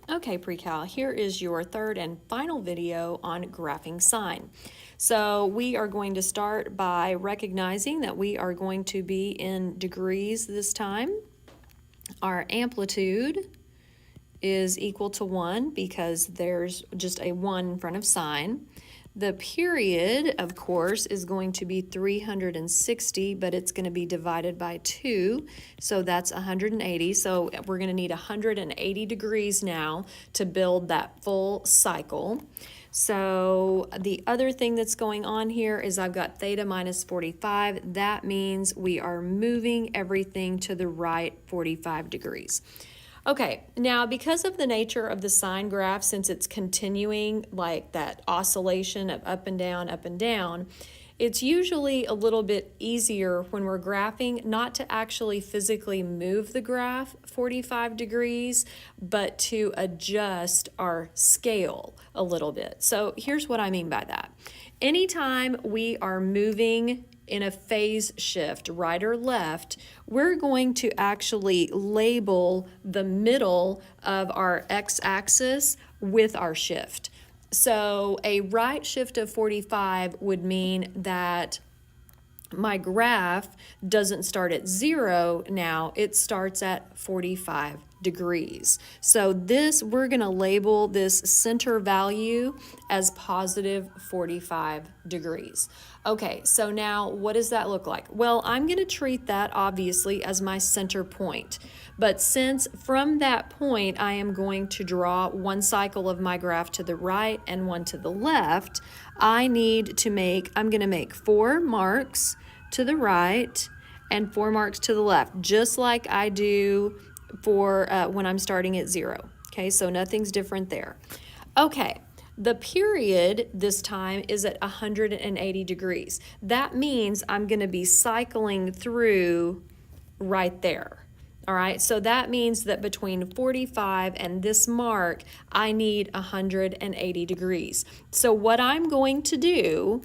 Okay, pre-cal, here is your third and final video on graphing sine. So we are going to start by recognizing that we are going to be in degrees this time. Our amplitude is equal to 1 because there's just a 1 in front of sine. The period, of course, is going to be 360, but it's going to be divided by 2, so that's 180. So we're going to need 180 degrees now to build that full cycle. So the other thing that's going on here is I've got theta minus 45. That means we are moving everything to the right 45 degrees. Okay, now because of the nature of the sine graph, since it's continuing like that oscillation of up and down, it's usually a little bit easier when we're graphing not to actually physically move the graph 45 degrees, but to adjust our scale a little bit. So here's what I mean by that. Anytime we are moving in a phase shift, right or left, we're going to actually label the middle of our x-axis with our shift. So a right shift of 45 would mean that my graph doesn't start at 0 now, it starts at 45 degrees. So this, we're going to label this center value as positive 45 degrees. Okay, so now what does that look like? Well, I'm going to treat that obviously as my center point. But since from that point I am going to draw one cycle of my graph to the right and one to the left, I'm going to make 4 marks to the right and 4 marks to the left, just like I do for when I'm starting at 0. Okay, so nothing's different there. Okay, the period this time is at 180 degrees. That means I'm going to be cycling through right there. All right, so that means that between 45 and this mark, I need 180 degrees. So what I'm going to do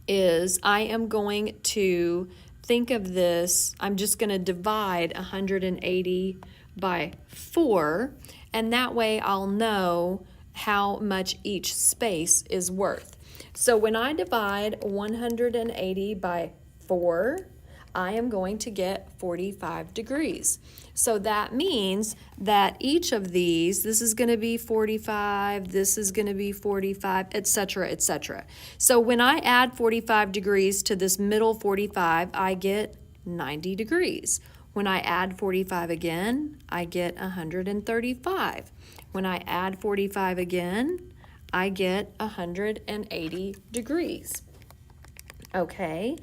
is I am going to think of this, I'm just going to divide 180 by 4, and that way I'll know how much each space is worth. So when I divide 180 by 4, I am going to get 45 degrees. So that means that each of these, this is going to be 45, this is going to be 45, etc., etc. So when I add 45 degrees to this middle 45, I get 90 degrees. When I add 45 again, I get 135. When I add 45 again, I get 180 degrees. Okay,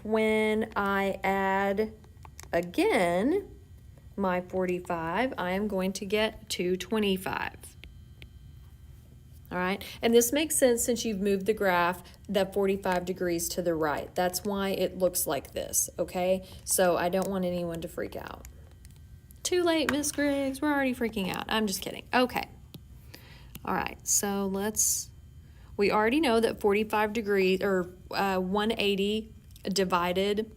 when I add again my 45, I am going to get 225. All right, and this makes sense since you've moved the graph that 45 degrees to the right. That's why it looks like this, okay? So I don't want anyone to freak out. Too late, Miss Griggs, we're already freaking out. I'm just kidding. Okay, all right, so we already know that 45 degrees, or 180 divided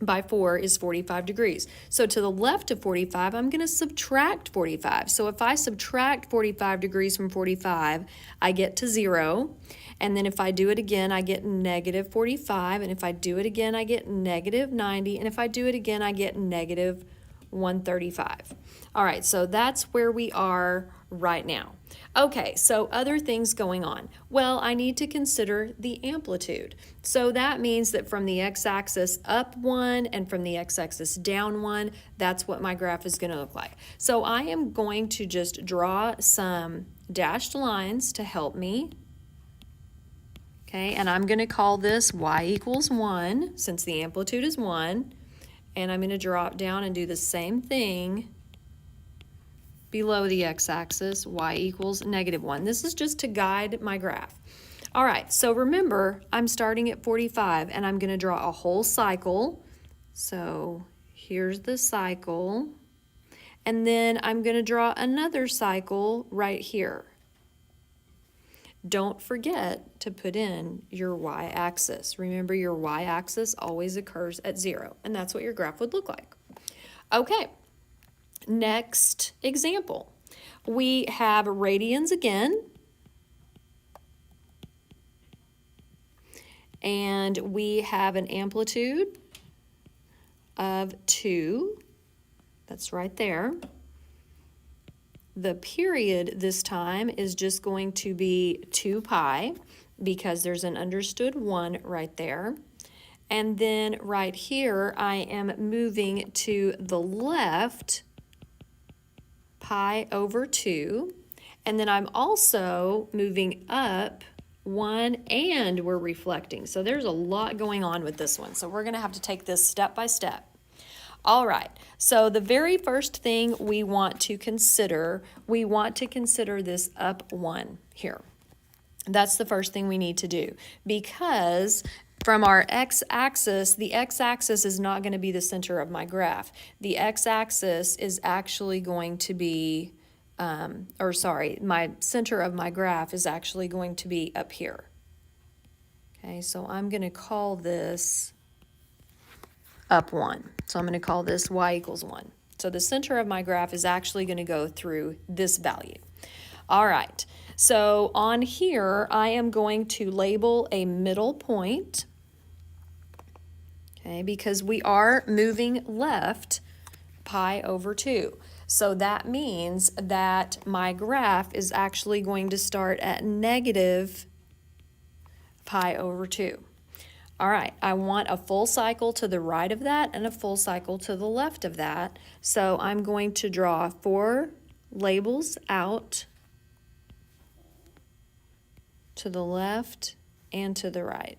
by 4 is 45 degrees. So to the left of 45, I'm going to subtract 45. So if I subtract 45 degrees from 45, I get to 0. And then if I do it again, I get negative 45. And if I do it again, I get negative 90. And if I do it again, I get negative 135. All right, so that's where we are right now. Okay, so other things going on. Well, I need to consider the amplitude. So that means that from the x-axis up 1 and from the x-axis down 1, that's what my graph is going to look like. So I am going to just draw some dashed lines to help me. Okay, and I'm going to call this y equals 1 since the amplitude is 1. And I'm going to drop down and do the same thing below the x-axis, y equals negative 1. This is just to guide my graph. All right, so remember, I'm starting at 45, and I'm going to draw a whole cycle. So here's the cycle. And then I'm going to draw another cycle right here. Don't forget to put in your y-axis. Remember, your y-axis always occurs at 0, and that's what your graph would look like. Okay, next example. We have radians again. And we have an amplitude of 2. That's right there. The period this time is just going to be 2 pi because there's an understood 1 right there. And then right here, I am moving to the left pi over 2. And then I'm also moving up 1 and we're reflecting. So there's a lot going on with this one. So we're going to have to take this step by step. All right, so the very first thing we want to consider this up 1 here. That's the first thing we need to do, because from our x-axis, the x-axis is not going to be the center of my graph. The x-axis is actually going to be, my center of my graph is actually going to be up here. Okay, so I'm going to call this up 1. So I'm going to call this y equals 1. So the center of my graph is actually going to go through this value. All right, so on here, I am going to label a middle point, okay, because we are moving left pi over 2. So that means that my graph is actually going to start at negative pi over 2. All right, I want a full cycle to the right of that and a full cycle to the left of that. So I'm going to draw 4 labels out to the left and to the right.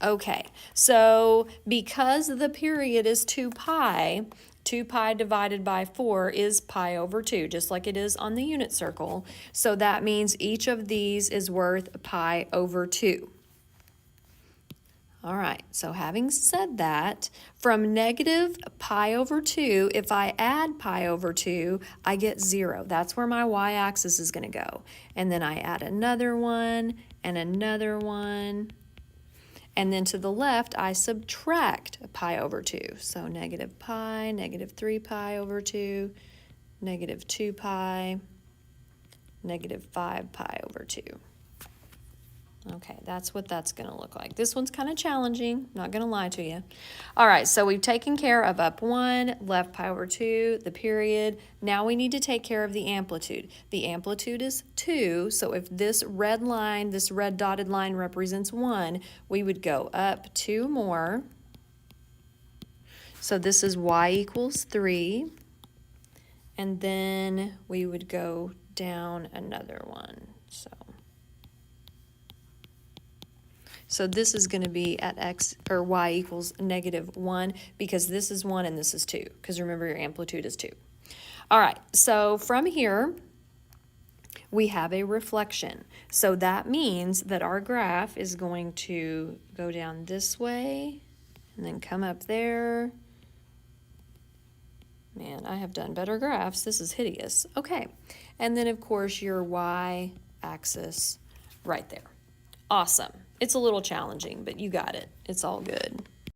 Okay, so because the period is 2 pi, 2 pi divided by 4 is pi over 2, just like it is on the unit circle. So that means each of these is worth pi over 2. All right, so having said that, from negative pi over 2, if I add pi over 2, I get 0. That's where my y-axis is going to go. And then I add another one and another one. And then to the left, I subtract pi over 2. So negative pi, negative 3 pi over 2, negative 2 pi, negative 5 pi over 2. Okay, that's what that's going to look like. This one's kind of challenging, not going to lie to you. All right, so we've taken care of up 1, left pi over 2, the period. Now we need to take care of the amplitude. The amplitude is 2, so if this red line, this red dotted line represents 1, we would go up 2 more. So this is y equals 3. And then we would go down another one. So this is going to be at x or y equals negative 1 because this is 1 and this is 2, because remember your amplitude is 2. All right, so from here we have a reflection. So that means that our graph is going to go down this way and then come up there. Man, I have done better graphs. This is hideous. Okay, and then of course your y-axis right there. Awesome. It's a little challenging, but you got it. It's all good.